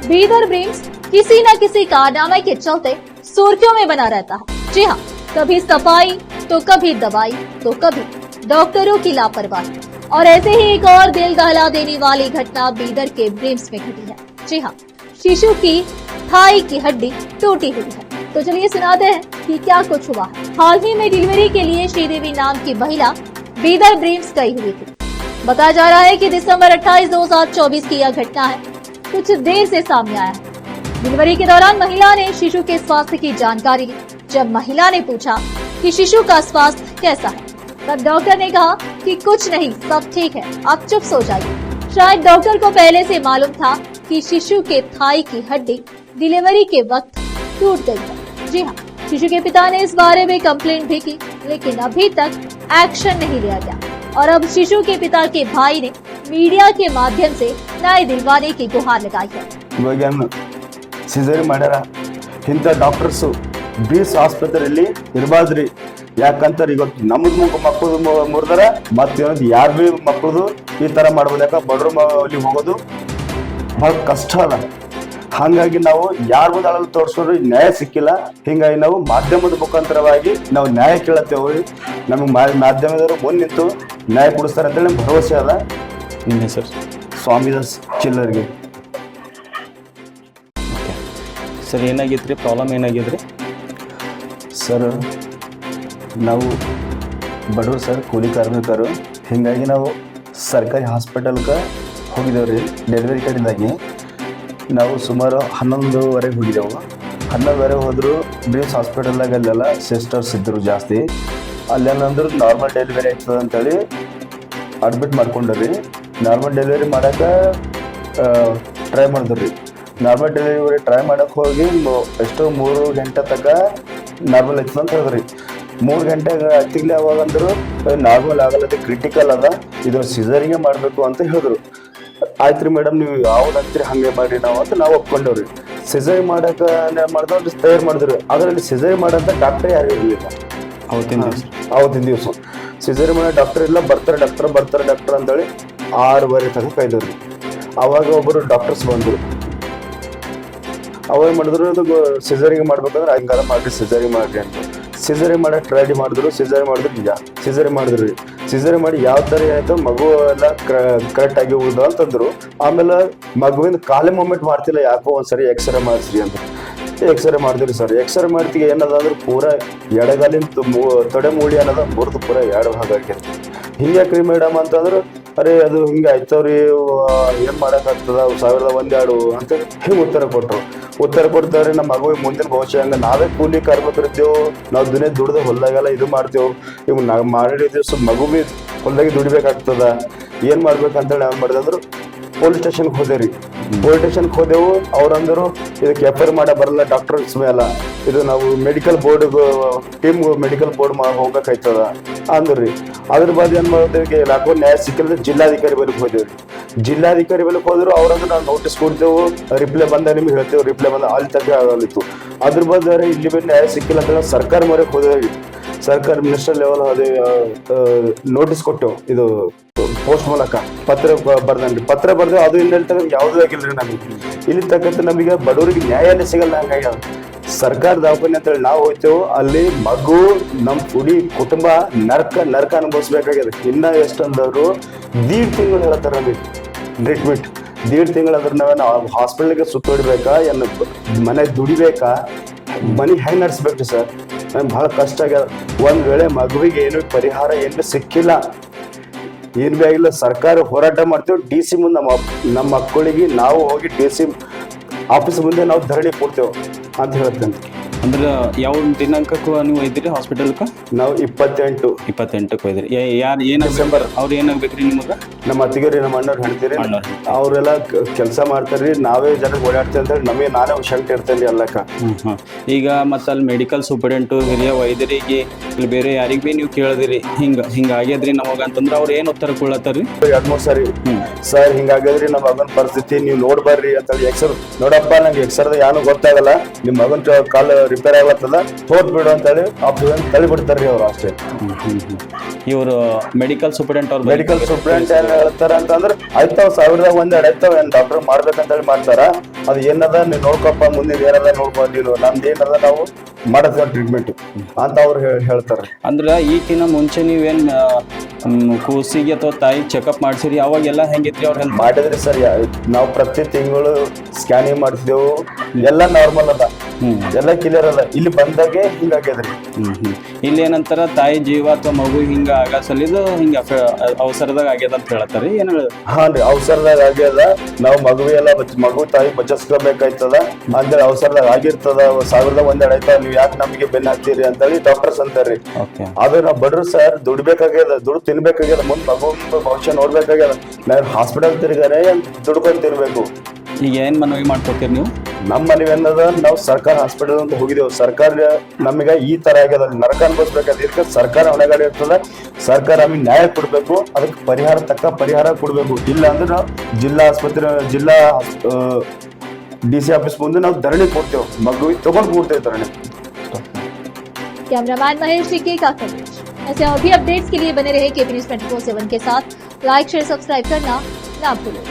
Bidar brims किसी न किसी कारनामे के चलते सुर्खियों में बना रहता है। जी हाँ, कभी सफाई तो कभी दवाई तो कभी डॉक्टरों की लापरवाही। और ऐसे ही एक और दिल दहला देने वाली घटना बीदर के ब्रिम्स में घटी है। जी हाँ, शिशु की थाई की हड्डी टूटी हुई है। तो चलिए सुनाते हैं कि क्या कुछ हुआ है। हाल ही में डिलीवरी के लिए श्रीदेवी नाम की महिला बीदर ब्रिम्स गई हुई थी। बताया जा रहा है कि दिसंबर 28, 2024 की यह घटना है, कुछ देर से सामने आया है। डिलीवरी के दौरान महिला ने शिशु के स्वास्थ्य की जानकारी ली। जब महिला ने पूछा कि शिशु का स्वास्थ्य कैसा है, तब डॉक्टर ने कहा कि कुछ नहीं, सब ठीक है, आप चुप सो जाइए। शायद डॉक्टर को पहले से मालूम था कि शिशु के थाई की हड्डी डिलीवरी के वक्त टूट गई है। जी हाँ, शिशु के पिता ने इस बारे में कंप्लेंट भी की, लेकिन अभी तक एक्शन नहीं लिया गया। और अब शिशु के पिता के भाई ने मीडिया के माध्यम से न्याय दिलवाने की गुहार लगाई है। ಸಿಸೇರಿ ಮಾಡ್ಯಾರ ಇಂಥ ಡಾಕ್ಟರ್ಸು ಬ್ರೀಸ್ ಆಸ್ಪತ್ರೆಯಲ್ಲಿ ಇರಬಾರ್ದ್ರಿ. ಯಾಕಂತಾರೆ ಇವತ್ತು ನಮ್ಮದು ಮಕ್ಕಳು ಮುರಿದಾರ, ಮತ್ತೇನದು ಯಾರು ಭೀ ಮಕ್ಕಳದು ಈ ಥರ ಮಾಡ್ಬೋದು. ಯಾಕೆ ಬಡ್ರು ಅಲ್ಲಿ ಹೋಗೋದು ಭಾಳ ಕಷ್ಟ ಅದ. ಹಾಗಾಗಿ ನಾವು ಯಾರ ಮುಂದೆ ಅಳಲು ತೋರಿಸೋರು ನ್ಯಾಯ ಸಿಕ್ಕಿಲ್ಲ. ಹಿಂಗಾಗಿ ನಾವು ಮಾಧ್ಯಮದ ಮುಖಾಂತರವಾಗಿ ನಾವು ನ್ಯಾಯ ಕೇಳತ್ತೇವೆ. ನಮಗೆ ಮಾಧ್ಯಮದವರು ಮುಂದೆ ನಿಂತು ನ್ಯಾಯ ಕೊಡಿಸ್ತಾರೆ ಅಂತೇಳಿ ನಮ್ಗೆ ಭರವಸೆ ಅದ. ನಿಮ್ಮ ಹೆಸರು? ಸ್ವಾಮಿದಾಸ್ ಚಿಲ್ಲರ್ಗೆ. ಸರ್, ಏನಾಗಿತ್ತು ರೀ? ಪ್ರಾಬ್ಲಮ್ ಏನಾಗಿದ್ರಿ ಸರ್? ನಾವು ಬಡವರು ಸರ್, ಕೂಲಿ ಕಾರ್ಮಿಕರು. ಹೀಗಾಗಿ ನಾವು ಸರ್ಕಾರಿ ಹಾಸ್ಪಿಟಲ್ಗೆ ಹೋಗಿದ್ದೇವೆ ರೀ. ಡೆಲಿವರಿ ಕಡೆಯಿಂದಾಗಿ ನಾವು ಸುಮಾರು 11:30 ಹೋಗಿದ್ದೆವು. 11:30 ಹೋದ್ರು ಬ್ರೀಮ್ಸ್ ಹಾಸ್ಪಿಟಲ್ದಾಗ ಅಲ್ಲೆಲ್ಲ ಸಿಸ್ಟರ್ಸ್ ಇದ್ದರು ಜಾಸ್ತಿ. ಅಲ್ಲೇನಂದ್ರೆ ನಾರ್ಮಲ್ ಡೆಲಿವರಿ ಆಗ್ತದೆ ಅಂತೇಳಿ ಅಡ್ಮಿಟ್ ಮಾಡ್ಕೊಂಡ್ರಿ. ನಾರ್ಮಲ್ ಡೆಲಿವರಿ ಮಾಡೋಕೆ ಟ್ರೈ ಮಾಡಿದ್ರು ರೀ. ನಾರ್ಮಲ್ ಡೆಲಿವರಿ ಟ್ರೈ ಮಾಡೋಕೆ ಹೋಗಿ ಎಷ್ಟೋ 3 ಗಂಟೆ ತನಕ ನಾರ್ಮಲ್ ಆಗ್ತದೆ ಅಂತ ಹೇಳಿದ್ರಿ. 3 ಗಂಟೆಗೆ ಆಗ್ತಿಗ್ಲಿ. ಅವಾಗ ಅಂದರು ನಾರ್ಮಲ್ ಆಗಲ್ಲದೆ ಕ್ರಿಟಿಕಲ್ ಅದ, ಇದು ಸಿಸರಿಗೆ ಮಾಡಬೇಕು ಅಂತ ಹೇಳಿದ್ರು. ಆಯ್ತು ರೀ ಮೇಡಮ್, ನೀವು ಯಾವ್ದು ಅಂತೀರಿ ಹಂಗೆ ಮಾಡಿರಿ ನಾವು ಅಂತ ನಾವು ಒಪ್ಕೊಂಡವ್ರಿ. ಸಿಸರಿ ಮಾಡೋಕೆ ಮಾಡಿದವ್ರು ತಯಾರು ಮಾಡಿದ್ರು. ಅದರಲ್ಲಿ ಸಿಸರಿ ಮಾಡೋಂಥ ಡಾಕ್ಟರ್ ಯಾರು ಇರಲಿಲ್ಲ ಅವತ್ತಿನ ದಿವಸ. ಸಿಸರಿ ಮಾಡೋ ಡಾಕ್ಟರ್ ಇಲ್ಲ, ಬರ್ತಾರೆ ಡಾಕ್ಟರ್ ಅಂತೇಳಿ 6:30 ತನಕ ಕಾಯ್ದವ್ರಿ. ಅವಾಗ ಒಬ್ಬರು ಡಾಕ್ಟರ್ಸ್ ಬಂದರು. ಅವಾಗ ಮಾಡಿದ್ರು, ಅದು ಸಿಸರಿಗೆ ಮಾಡ್ಬೇಕಂದ್ರೆ ಹಂಗಾರ ಮಾಡಿರಿ, ಸಿಸರಿ ಮಾಡಿರಿ ಅಂತ. ಸಿಸರಿ ಮಾಡಕ್ಕೆ ಟ್ರೈ ಮಾಡಿದ್ರು. ಸಿಸರಿ ಮಾಡಿದ್ರು. ಸಿಸರಿ ಮಾಡಿ ಯಾವ ಥರ ಆಯಿತು, ಮಗು ಎಲ್ಲ ಕರೆಕ್ಟಾಗಿ ಉಳಿದು ಅಂತಂದ್ರು. ಆಮೇಲೆ ಮಗುವಿನ ಕಾಲೇ ಮೂಮೆಂಟ್ ಮಾಡ್ತಿಲ್ಲ, ಯಾಕೋ ಒಂದ್ಸರಿ ಎಕ್ಸ್ರೇ ಮಾಡಿಸ್ರಿ ಅಂತ. ಎಕ್ಸ್ರೇ ಮಾಡಿದ್ರಿ ಸರ್. ಎಕ್ಸ್ರೇ ಮಾಡ್ತಿಗೆ ಏನದ ಅಂದ್ರೆ ಪೂರಾ ಎಡಗಾಲಿನ ತೊಡೆ ಮೂಡಿ ಅನ್ನೋದ ಮುರಿದು ಪೂರಾ 2 ಭಾಗ ಆಗ್ಯದ. ಹಿಂಗ್ಯಾಕ್ರಿ ಮೇಡಮ್ ಅಂತಂದ್ರೆ, ಅರೆ ಅದು ಹಿಂಗೆ ಆಯ್ತವ್ರಿ, ಏನು ಮಾಡೋಕ್ಕಾಗ್ತದ, 1001 ಅಂತ ಹಿಂಗೆ ಉತ್ತರ ಕೊಡ್ತಾರೆ. ನಮ್ಮ ಮಗುವಿಗೆ ಮುಂದಿನ ಭವಿಷ್ಯ ಹಂಗೆ ನಾವೇ ಕೂಲಿ ಕಾರ್ಮಿಕರಿದ್ದೇವು, ನಾವು ದಿನ ದುಡ್ದು ಹೊಲ್ದಾಗೆಲ್ಲ ಇದು ಮಾಡ್ತೇವೆ. ಇವ್ ನಾವು ಮಾಡಿದ್ದೀವಿ, ಸೊ ಮಗು ಭೀ ಹೊಲ್ದಾಗಿ ದುಡಿಬೇಕಾಗ್ತದ, ಏನು ಮಾಡ್ಬೇಕಂತೇಳಿ ನಾವು ಮಾಡಿದಂದ್ರು ಪೊಲೀಸ್ ಸ್ಟೇಷನ್ಗೆ ಹೋದೆವು. ಅವ್ರಂದರು ಇದಕ್ಕೆ FIR ಮಾಡ ಬರಲ್ಲ ಡಾಕ್ಟರ್ಸ್ ಮೇಲೆ, ಇದು ನಾವು ಮೆಡಿಕಲ್ ಬೋರ್ಡ್ ಹೋಗಬೇಕಾಯ್ತದ ಅಂದ್ರಿ. ಅದ್ರ ಬಾದ್ ಏನ್ ಮಾಡಿದ್ವಿ, ಯಾಕೋ ನ್ಯಾಯ ಸಿಕ್ಕಿದ್ರೆ ಜಿಲ್ಲಾಧಿಕಾರಿ ಬಳಿಗೆ ಹೋದ್ರು. ಅವ್ರಂದ್ರೆ ನಾವು ನೋಟಿಸ್ ಕೊಡ್ತೇವೆ, ರಿಪ್ಲೈ ಬಂದ ನಿಮ್ಗೆ ಹೇಳ್ತೇವೆ, ರಿಪ್ಲೈ ಬಂದ ಅಲ್ಲಿ ತಕ್ಕ ಆಗಲಿತ್ತು. ಅದ್ರ ಬಾದ್ ಇಲ್ಲಿ ಬಿ ನ್ಯಾಯ ಸಿಕ್ಕಿಲ್ಲ ಅಂತ ಸರ್ಕಾರ ಮೊರೆಗೆ ಹೋದೇವಿ. ಸರ್ಕಾರ ಮಿನಿಸ್ಟರ್ ಲೆವೆಲ್ ಅದೇ ನೋಟಿಸ್ ಕೊಟ್ಟೆವು. ಇದು ಪೋಸ್ಟ್ ಮೂಲಕ ಪತ್ರ ಬರ್ದೇವು. ಅದು ಇಲ್ಲಿ ತಗ ಯಾವುದೂ ಆಗಿಲ್ರಿ. ನಮಗೆ ಇಲ್ಲಿ ತಕ್ಕಂತ ನಮಗೆ ಬಡವರಿಗೆ ನ್ಯಾಯನೇ ಸಿಗಲ್ಲ. ಹಂಗಾಗಿ ಸರ್ಕಾರ ದವಾಖಾನೆ ಅಂತೇಳಿ ನಾವು ಹೋಗ್ತೇವೆ. ಅಲ್ಲಿ ಮಗು ನಮ್ಮ ಪುಡಿ ಕುಟುಂಬ ನರ್ಕ ಅನುಭವಿಸ್ಬೇಕಾಗ್ಯದ. ಇನ್ನ ಎಷ್ಟಂದವರು 1.5 ತಿಂಗಳು ಹೇಳ್ತಾರ ನಮಗೆ ಟ್ರೀಟ್ಮೆಂಟ್. 1.5 ತಿಂಗಳಾದ್ರೆ ನಾವು ಹಾಸ್ಪಿಟಲ್ಗೆ ಸುತ್ತೋಡ್ಬೇಕಾ, ಏನು ಮನೆ ದುಡಿಬೇಕಾ, ಮನೆ ಹೆಂಗೆ ನಡೆಸ್ಬೇಕ್ರಿ ಸರ್? ನಮ್ಗೆ ಭಾಳ ಕಷ್ಟ ಆಗ್ಯದ. ಒಂದ್ ವೇಳೆ ಮಗುವಿಗೆ ಏನು ಪರಿಹಾರ ಏನು ಸಿಕ್ಕಿಲ್ಲ, ಏನು ಭೀ ಆಗಿಲ್ಲ, ಸರ್ಕಾರ ಹೋರಾಟ ಮಾಡ್ತೇವೆ. DC ಮುಂದೆ ನಮ್ಮ ಮಕ್ಕಳಿಗೆ ನಾವು ಹೋಗಿ DC ಆಫೀಸ್ ಮುಂದೆ ನಾವು ಧರಣಿ ಕೊಡ್ತೇವೆ ಅಂತ ಹೇಳ್ತೇನೆ. ಅಂದ್ರೆ ಯಾವ ದಿನಾಂಕಕ್ಕೂ ನೀವು ಒಯ್ದಿರಿ ಹಾಸ್ಪಿಟಲ್ಕ? ನಾವು 28ಕ್ಕೆ ಒಯ್ದಿರಿ. ಯಾರು ಡಿಸೆಂಬರ್ ಅವ್ರು ಏನಾಗ್ಬೇಕ್ರಿ ನಿಮಗೆ? ನಮ್ಮ ಅತ್ತಿಗೆರಿ, ನಮ್ಮ ಅಣ್ಣವ್ರು ಹೇಳ್ತೀರಿ, ಅವರೆಲ್ಲ ಕೆಲಸ ಮಾಡ್ತಾರ್ರಿ. ನಾವೇ ಜನಕ್ಕೆ ಓಡಾಡ್ತೇವೆ ಅಂತ ಹೇಳಿ ನಮಗೆ ನಾನೇ ಹುಷಾರಿಟ್ಟು ಇರ್ತೇನೆ ಎಲ್ಲಕ್ಕ. ಈಗ ಮತ್ತೆ ಅಲ್ಲಿ ಮೆಡಿಕಲ್ ಸೂಪರಿಂಟು, ಹಿರಿಯ ವೈದ್ಯರಿಗೆ, ಇಲ್ಲಿ ಬೇರೆ ಯಾರಿಗೆ ಭೀ ನೀವು ಕೇಳಿದಿರಿ ಹಿಂಗ ಆಗ್ಯದ್ರಿ ನಮಗಂತಂದ್ರೆ ಅವ್ರು ಏನು ಉತ್ತರ ಕೊಡ್ಲತ್ತಾರ್ರಿ? 2-3 ಸಾರಿ ಸರ್ ಹಿಂಗಾಗ್ಯದ್ರಿ, ನಮ್ಮ ಮಗನ ಪರಿಸ್ಥಿತಿ ನೀವು ನೋಡ್ಬರ್ರಿ ಅಂತೇಳಿ. ನೋಡಪ್ಪ, ನಂಗೆ ಎಕ್ಸರ್ದ ಏನೂ ಗೊತ್ತಾಗಲ್ಲ, ನಿಮ್ಮ ಮಗನ ಕಾಲು ರಿಪೇರ್ ಆಗ್ಲತ್ತದ, ಬಿಡು ಅಂತೇಳಿ ತಳಿ ಬಿಡ್ತಾರ್ರಿ ಅವ್ರು ಅಷ್ಟೇ. ಇವರು ಮೆಡಿಕಲ್ ಸೂಪರಿಂಟ್ ಏನ್ ಹೇಳ್ತಾರ ಅಂತಂದ್ರೆ, ಆಯ್ತಾವ್ 1001 ಆಯ್ತಾವ್, ಏನ್ ಡಾಕ್ಟರ್ ಮಾಡ್ಬೇಕಂತೇಳಿ ಮಾಡ್ತಾರ. ಅದು ಏನದ ನೀನು ನೋಡ್ಕೊಪ್ಪ, ಮುಂದೆ ಏನದ ನೋಡ್ಕೊ, ನೀನು ನಮ್ದು ಏನದ ನಾವು ಮಾಡದ ಟ್ರೀಟ್ಮೆಂಟ್ ಅಂತ ಅವ್ರು ಹೇಳ್ತಾರೆ. ಅಂದ್ರೆ ಈಗಿನ ಮುಂಚೆ ನೀವೇನ್ ಕೂಸಿಗೆ ಅಥವಾ ತಾಯಿ ಚೆಕಪ್ ಮಾಡ್ಸಿರಿ, ಅವಾಗೆಲ್ಲ ಹೆಂಗಿತ್ರಿ ಅವ್ರ ಹೆಲ್ತ್? ಮಾಡಿದ್ರಿ ಸರ್, ನಾವು ಪ್ರತಿ ತಿಂಗಳು ಸ್ಕ್ಯಾನಿಂಗ್ ಮಾಡ್ತಿದ್ದೆವು, ಎಲ್ಲ ನಾರ್ಮಲ್ ಅದ, ಎಲ್ಲ ಕ್ಲಿಯರ್ ಅದ. ಇಲ್ಲಿ ಬಂದಾಗೆ ಹಿಂಗಾಗ್ಯದ್ರಿ. ಇಲ್ಲಿ ಏನಂತಾರ ತಾಯಿ ಜೀವ ಅಥವಾ ಮಗು ಹಿಂಗ ಆಗ ಸಲಿದು ಹಿಂಗ ಅವಸರದಾಗ ಆಗ್ಯದ ಅಂತ ಹೇಳ್ತಾರಿ, ಏನ್ ಹಾ ರೀ, ಅವಸರದಾಗ ಆಗ್ಯದ. ನಾವು ಮಗು ತಾಯಿ ಬಚ್ಚಿಸ್ಕೋಬೇಕಾಯ್ತದ ಅಂತೇಳಿ ಅವಸರದಾಗ ಆಗಿರ್ತದ. 1000 ಒಂದೆರಡು ಆಯ್ತಾವ, ನೀವು ಯಾಕೆ ನಮಗೆ ಬೆನ್ನ ಹಾಕ್ತೀರಿ ಅಂತೇಳಿ ಡಾಕ್ಟರ್ಸ್ ಅಂತಾರ್ರಿ. ಆದ್ರೆ ನಾವು ಬಡ್ರು ಸರ್, ದುಡ್ಬೇಕಾಗ್ಯದ, ದುಡ್ಡು ತಿನ್ಬೇಕಾಗ್ಯದ, ಮುಂದ್ ಮಗು ಭವಿಷ್ಯ ನೋಡ್ಬೇಕಾಗ್ಯದ. ನಾವು ಹಾಸ್ಪಿಟಲ್ ತಿರ್ಗಾರೆ ದುಡ್ಕೊಂಡು ತಿನ್ಬೇಕು. ಈಗ ಏನ್ ಮನವಿ ಮಾಡ್ಕೊತೀರಿ ನೀವು? ನಮ್ಮ ಮನವಿ ಅನ್ನೋದ, ನಾವು ಸರ್ಕಾರ ಹಾಸ್ಪಿಟಲ್ ಅಂತ ಹೋಗಿದ್ದೇವೆ, ಸರ್ಕಾರ ನಮಗೆ ಈ ತರ ಆಗ್ಯದ, ನರಕ ಅನ್ಭವಿಸ್ಬೇಕಾದ. ಇದಕ್ಕೆ ಸರ್ಕಾರ ಹೊಣೆಗಾರಿ ಇರ್ತದ, ಸರ್ಕಾರ ನಮಗೆ ನ್ಯಾಯ ಕೊಡ್ಬೇಕು, ಅದಕ್ಕೆ ತಕ್ಕ ಪರಿಹಾರ ಕೊಡ್ಬೇಕು. ಇಲ್ಲ ಅಂದ್ರೆ ನಾವು ಜಿಲ್ಲಾ ಆಸ್ಪತ್ರೆ, ಜಿಲ್ಲಾ DC ಆಫೀಸ್ ಮುಂದೆ ನಾವು ಧರಣಿ ಕೊಡ್ತೇವೆ, ಮಗುವಿಗೆ ತಗೊಂಡು ಕೊಡ್ತೇವೆ ಧರಣಿ. कैमरामैन महेश जी के का कवरेज। ऐसे और भी अपडेट्स के लिए बने रहे KP News 24/7 के साथ। लाइक शेयर सब्सक्राइब करना ना भूलें।